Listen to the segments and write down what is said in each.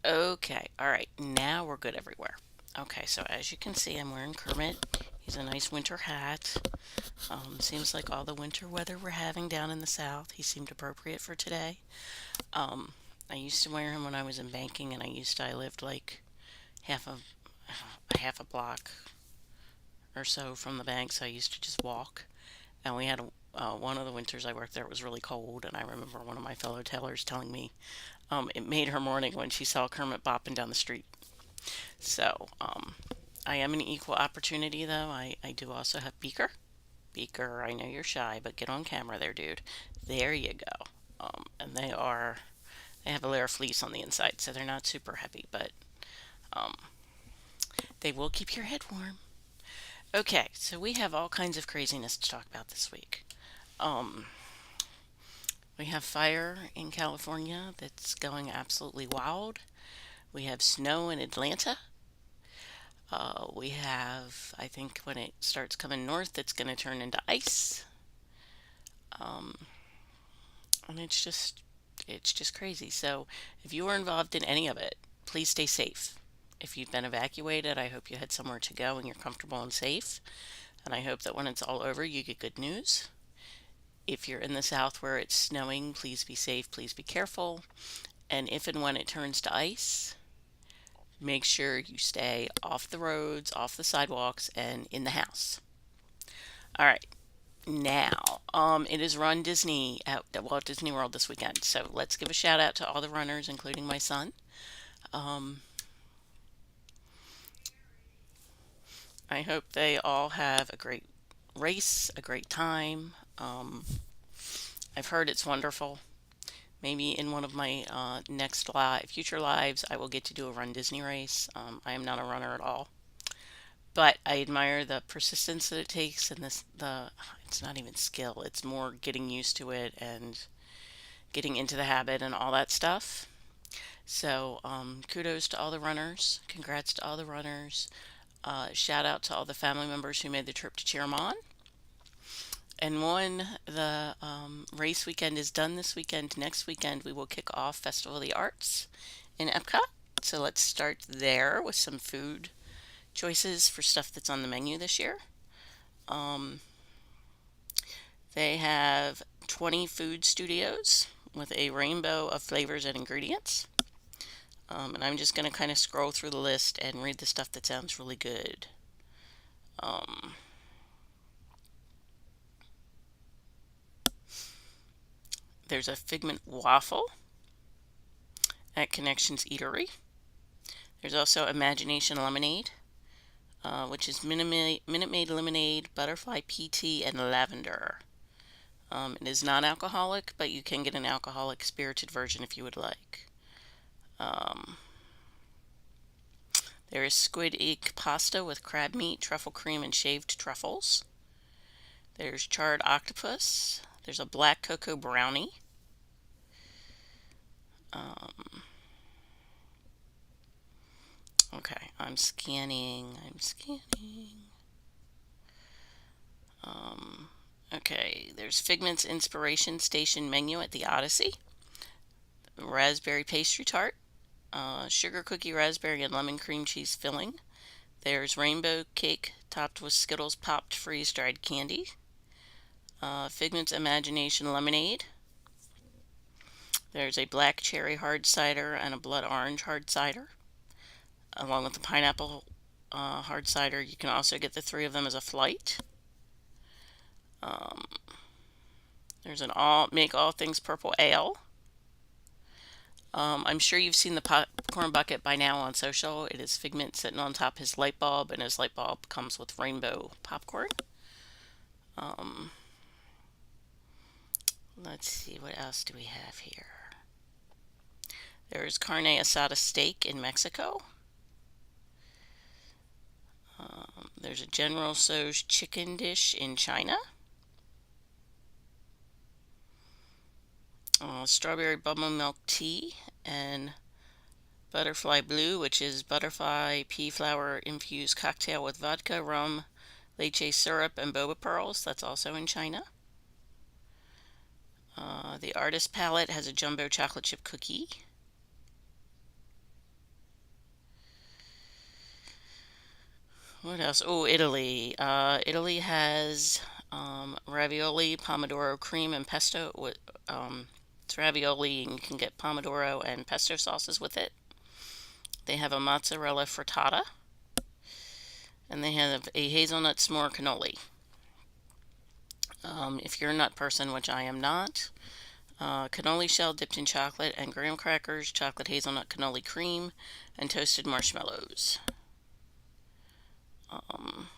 Okay, all right, now we're good everywhere. Okay, so as you can see, I'm wearing Kermit. He's a nice winter hat. Seems like all the winter weather we're having down in the south, he seemed appropriate for today. Um, I used to wear him when I was in banking, and I lived like half of a half a block or so from the bank, so I used to just walk. And we had one of the winters I worked there, it was really cold, and I remember one of my fellow tellers telling me it made her morning when she saw Kermit bopping down the street. So I am an equal opportunity, though. I do also have Beaker. Beaker, I know you're shy, but get on camera there, dude. There you go. And they have a layer of fleece on the inside, so they're not super heavy, but um, they will keep your head warm. Okay, so we have all kinds of craziness to talk about this week. Um, we have fire in California that's going absolutely wild. We have snow in Atlanta. We have, I think, when it starts coming north, it's going to turn into ice. Um, and it's just crazy. So, if you were involved in any of it, please stay safe. If you've been evacuated, I hope you had somewhere to go and you're comfortable and safe. And I hope that when it's all over, you get good news. If you're in the south where it's snowing, please be safe, please be careful. And if and when it turns to ice, make sure you stay off the roads, off the sidewalks, and in the house. All right. Now, it is Run Disney at Walt Disney World this weekend. So let's give a shout out to all the runners, including my son. Um, I hope they all have a great race, a great time. I've heard it's wonderful. Maybe in one of my future lives, I will get to do a Run Disney race. I am not a runner at all, but I admire the persistence that it takes, and it's not even skill. It's more getting used to it and getting into the habit and all that stuff. So, kudos to all the runners. Congrats to all the runners. Shout out to all the family members who made the trip to cheer 'em on. And when the race weekend is done this weekend, next weekend we will kick off Festival of the Arts in Epcot. So let's start there with some food choices for stuff that's on the menu this year. Um, they have 20 food studios with a rainbow of flavors and ingredients. And I'm just going to kind of scroll through the list and read the stuff that sounds really good. Um, there's a Figment waffle at Connections Eatery. There's also Imagination Lemonade, which is Minute Maid lemonade, butterfly PT, and lavender. It is non-alcoholic, but you can get an alcoholic spirited version if you would like. Um, there is squid ink pasta with crab meat, truffle cream, and shaved truffles. There's charred octopus. There's a black cocoa brownie. Um, okay, I'm scanning. I'm scanning. Um, okay, there's Figment's Inspiration Station menu at the Odyssey. Raspberry pastry tart. Sugar cookie, raspberry, and lemon cream cheese filling. There's rainbow cake topped with Skittles popped freeze dried candy. Figment's Imagination lemonade. There's a black cherry hard cider and a blood orange hard cider, along with the pineapple hard cider. You can also get the three of them as a flight. Um, there's an all things purple ale. I'm sure you've seen the popcorn bucket by now on social. It is Figment sitting on top of his light bulb, and his light bulb comes with rainbow popcorn. Um, let's see, what else do we have here? There's carne asada steak in Mexico. There's a General Tso's chicken dish in China. Strawberry buttermilk tea and butterfly blue, which is butterfly pea flower infused cocktail with vodka, rum, leche syrup, and boba pearls. That's also in China. The artist palette has a jumbo chocolate chip cookie. What else? Oh, Italy. Italy has ravioli, pomodoro cream, and pesto. It's ravioli, and you can get pomodoro and pesto sauces with it. They have a mozzarella frittata, and they have a hazelnut s'more cannoli. If you're a nut person, which I am not, cannoli shell dipped in chocolate and graham crackers, chocolate hazelnut cannoli cream, and toasted marshmallows. Um,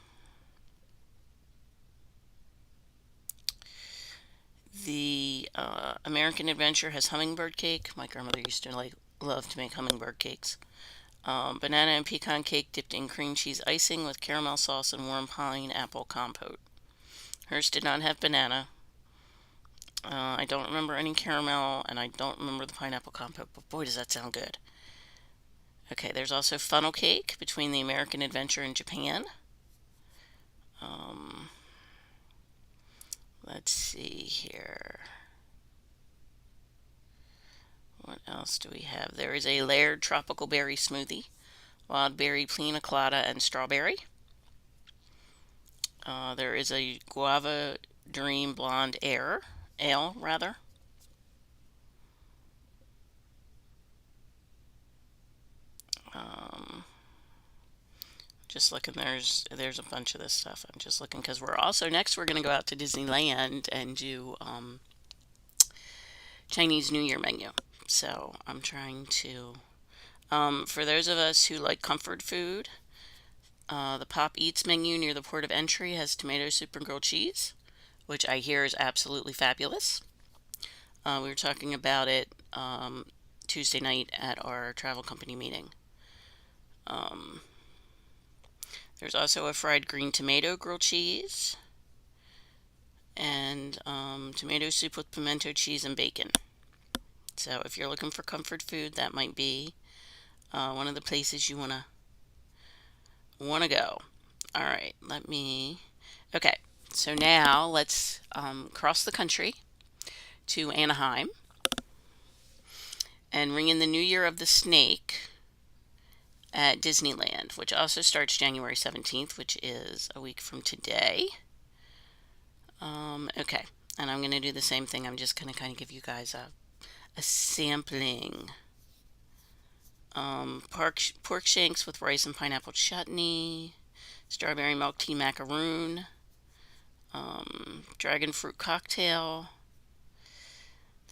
the American Adventure has hummingbird cake. My grandmother used to love to make hummingbird cakes. Banana and pecan cake dipped in cream cheese icing with caramel sauce and warm pineapple compote. Hers did not have banana. I don't remember any caramel, and I don't remember the pineapple compote, but boy, does that sound good. Okay, there's also funnel cake between the American Adventure and Japan. Um, let's see here. What else do we have? There is a layered tropical berry smoothie, wild berry pina colada, and strawberry. There is a guava dream blonde ale rather. Um, just looking, there's a bunch of this stuff. I'm just looking because we're going to go out to Disneyland and do Chinese New Year menu. So I'm trying to. For those of us who like comfort food, the Pop Eats menu near the port of entry has tomato soup and grilled cheese, which I hear is absolutely fabulous. We were talking about it Tuesday night at our travel company meeting. Um, there's also a fried green tomato grilled cheese and tomato soup with pimento cheese and bacon. So if you're looking for comfort food, that might be one of the places you wanna go. All right, let me. Okay, so now let's cross the country to Anaheim and ring in the New Year of the Snake at Disneyland, which also starts January 17th, which is a week from today. Okay, and I'm going to do the same thing. I'm just going to kind of give you guys a sampling. Pork shanks with rice and pineapple chutney, strawberry milk tea macaroon, dragon fruit cocktail.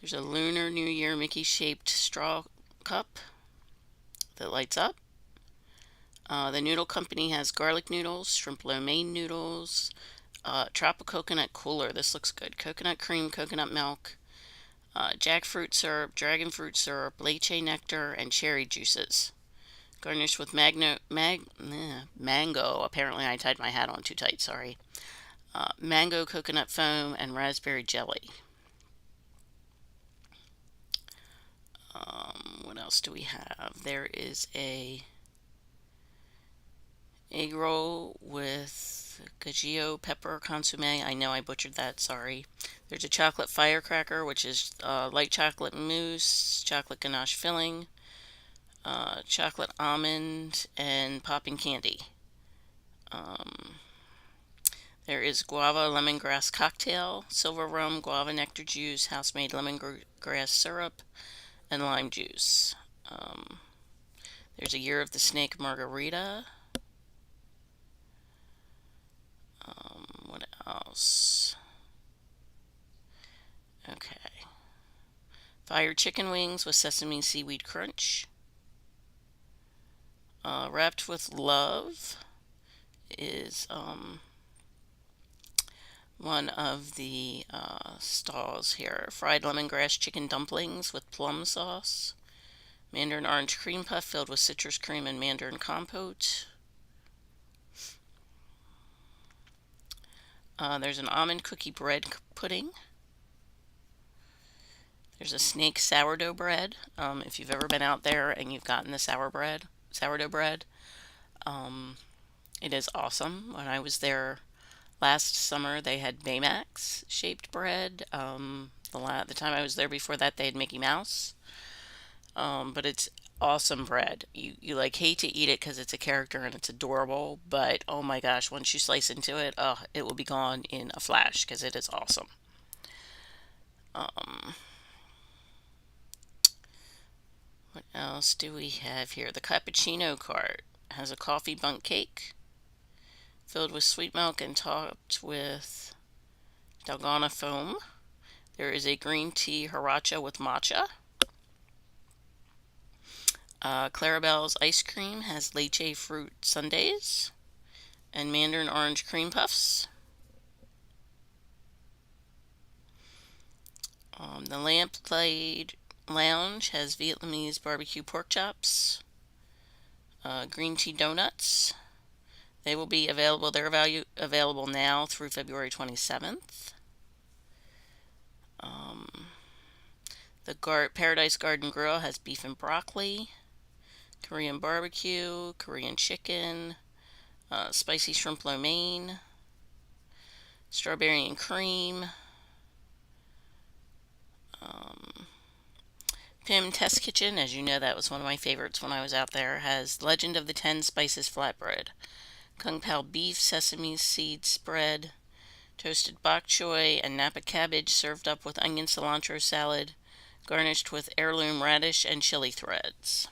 There's a Lunar New Year Mickey shaped straw cup that lights up. The noodle company has garlic noodles, shrimp lo mein noodles, tropical coconut cooler. This looks good. Coconut cream, coconut milk, jackfruit syrup, dragon fruit syrup, leche nectar, and cherry juices. Garnished with mango. Apparently, I tied my hat on too tight. Sorry. Mango coconut foam and raspberry jelly. What else do we have? There is a egg roll with Gagio pepper consomme. I know I butchered that, sorry. There's a chocolate firecracker, which is light chocolate mousse, chocolate ganache filling, chocolate almond, and popping candy. There is guava lemongrass cocktail, silver rum, guava nectar juice, house-made lemongrass syrup, and lime juice. There's a Year of the Snake margarita. What else? Okay. Fire chicken wings with sesame seaweed crunch. Wrapped with love is one of the stalls here. Fried lemongrass chicken dumplings with plum sauce. Mandarin orange cream puff filled with citrus cream and mandarin compote. There's an almond cookie bread pudding. There's a snake sourdough bread. If you've ever been out there and you've gotten the sourdough bread, it is awesome. When I was there last summer, they had Baymax shaped bread. The time I was there before that, they had Mickey Mouse. But it's awesome bread. You like hate to eat it because it's a character and it's adorable, but oh my gosh, once you slice into it, oh, it will be gone in a flash because it is awesome. Um, what else do we have here? The cappuccino cart has a coffee bundt cake filled with sweet milk and topped with dalgona foam. There is a green tea sriracha with matcha. Clarabelle's ice cream has leche fruit sundaes and mandarin orange cream puffs. The Lamplight Lounge has Vietnamese barbecue pork chops, green tea donuts. They will be available. Available now through February 27th. The Paradise Garden Grill has beef and broccoli, Korean barbecue, Korean chicken, spicy shrimp lo mein, strawberry and cream. Pim Test Kitchen, as you know, that was one of my favorites when I was out there, has Legend of the Ten Spices flatbread, Kung Pao beef sesame seed spread, toasted bok choy and Napa cabbage served up with onion cilantro salad, garnished with heirloom radish and chili threads.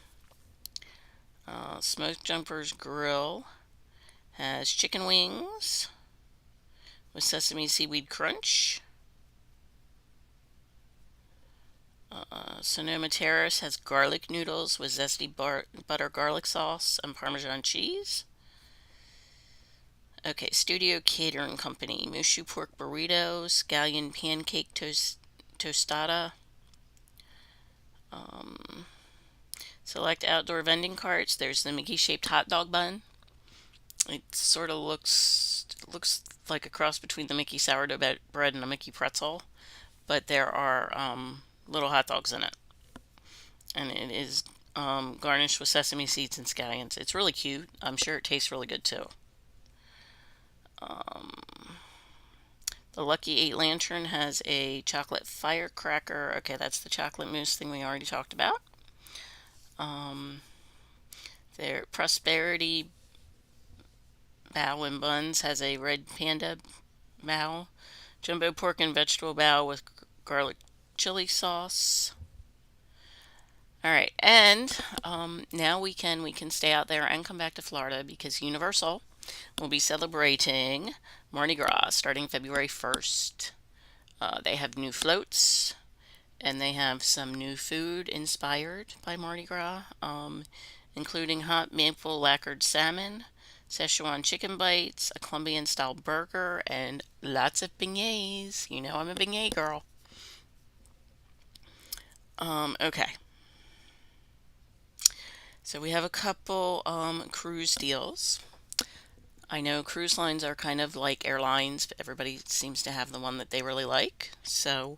Smoke Jumpers Grill has chicken wings with sesame seaweed crunch. Sonoma Terrace has garlic noodles with zesty butter garlic sauce and Parmesan cheese. Okay, Studio Catering Company, Mushu pork burrito, scallion pancake tostada. Select outdoor vending carts. There's the Mickey-shaped hot dog bun. It sort of looks like a cross between the Mickey sourdough bread and a Mickey pretzel, but there are little hot dogs in it, and it is garnished with sesame seeds and scallions. It's really cute. I'm sure it tastes really good too. The Lucky 8 Lantern has a chocolate firecracker. Okay, that's the chocolate mousse thing we already talked about. Their Prosperity Bao and Buns has a red panda bao, jumbo pork and vegetable bao with garlic chili sauce. All right, and now we can stay out there and come back to Florida because Universal will be celebrating Mardi Gras starting February 1st. They have new floats and they have some new food inspired by Mardi Gras, including hot maple lacquered salmon, Szechuan chicken bites, a Colombian style burger, and lots of beignets. You know I'm a beignet girl. Okay. So we have a couple cruise deals. I know cruise lines are kind of like airlines, but everybody seems to have the one that they really like. So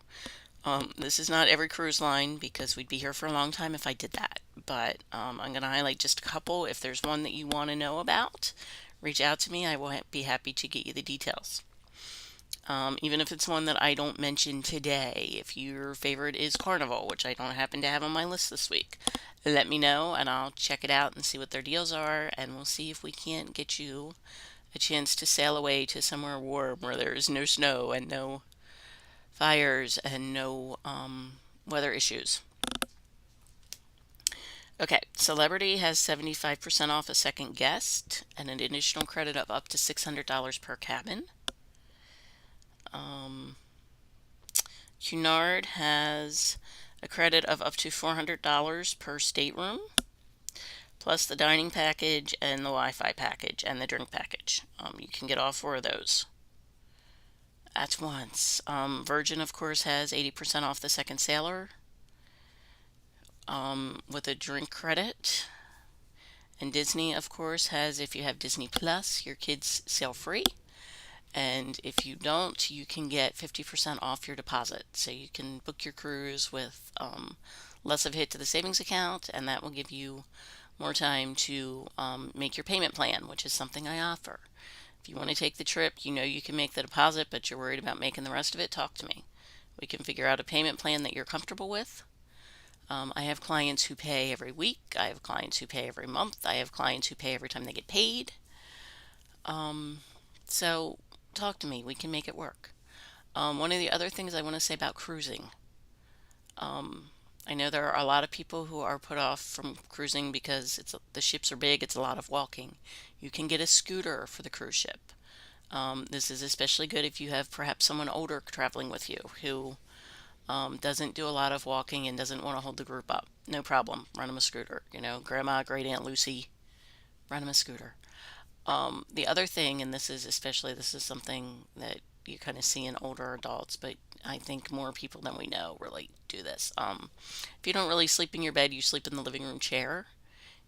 this is not every cruise line because we'd be here for a long time if I did that. But I'm going to highlight just a couple. If there's one that you want to know about, reach out to me. I will be happy to get you the details. Even if it's one that I don't mention today. If your favorite is Carnival, which I don't happen to have on my list this week, let me know and I'll check it out and see what their deals are, and we'll see if we can't get you a chance to sail away to somewhere warm where there's no snow and no fires and no weather issues. Okay, Celebrity has 75% off a second guest and an additional credit of up to $600 per cabin. Cunard has a credit of up to $400 per stateroom, plus the dining package and the Wi-Fi package and the drink package. You can get all four of those at once. Virgin, of course, has 80% off the second sailor with a drink credit. And Disney, of course, has, if you have Disney Plus, your kids sail free. And if you don't, you can get 50% off your deposit. So you can book your cruise with less of a hit to the savings account, and that will give you more time to make your payment plan, which is something I offer. If you want to take the trip, you know you can make the deposit, but you're worried about making the rest of it, talk to me. We can figure out a payment plan that you're comfortable with. I have clients who pay every week. I have clients who pay every month. I have clients who pay every time they get paid. Um, so talk to me. We can make it work. One of the other things I want to say about cruising. Um, I know there are a lot of people who are put off from cruising because the ships are big. It's a lot of walking. You can get a scooter for the cruise ship. This is especially good if you have perhaps someone older traveling with you who doesn't do a lot of walking and doesn't want to hold the group up. No problem. Run them a scooter. Grandma, great Aunt Lucy, run them a scooter. The other thing, and this is something that you kind of see in older adults, but I think more people than we know really do this. If you don't really sleep in your bed, you sleep in the living room chair.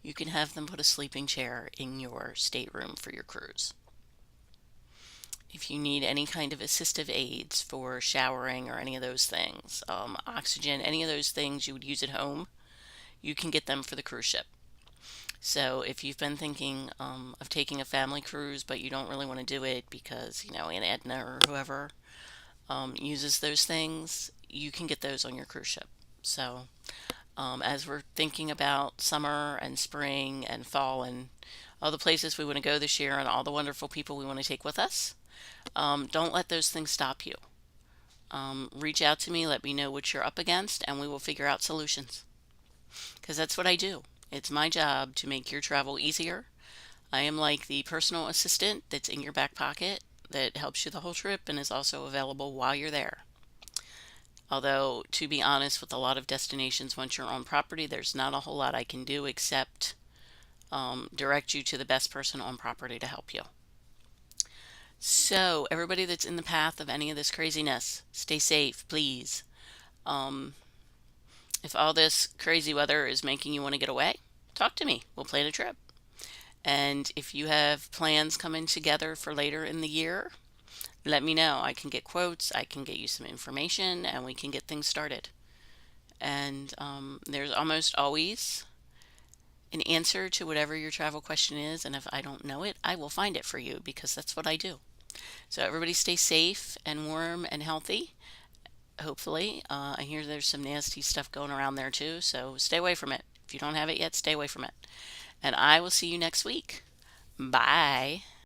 You can have them put a sleeping chair in your stateroom for your cruise. If you need any kind of assistive aids for showering or any of those things, oxygen, any of those things you would use at home, you can get them for the cruise ship. So if you've been thinking of taking a family cruise, but you don't really want to do it because, Aunt Edna or whoever uses those things, you can get those on your cruise ship. So as we're thinking about summer and spring and fall and all the places we want to go this year and all the wonderful people we want to take with us, don't let those things stop you. Reach out to me, let me know what you're up against, and we will figure out solutions. Because that's what I do. It's my job to make your travel easier. I am like the personal assistant that's in your back pocket that helps you the whole trip and is also available while you're there. Although, to be honest, with a lot of destinations, once you're on property, there's not a whole lot I can do except direct you to the best person on property to help you. So, everybody that's in the path of any of this craziness, stay safe, please. Um, if all this crazy weather is making you want to get away, talk to me. We'll plan a trip. And if you have plans coming together for later in the year, let me know. I can get quotes, I can get you some information, and we can get things started. And there's almost always an answer to whatever your travel question is. And if I don't know it, I will find it for you because that's what I do. So everybody stay safe and warm and healthy. Hopefully, I hear there's some nasty stuff going around there too. So stay away from it. If you don't have it yet, stay away from it. And I will see you next week. Bye.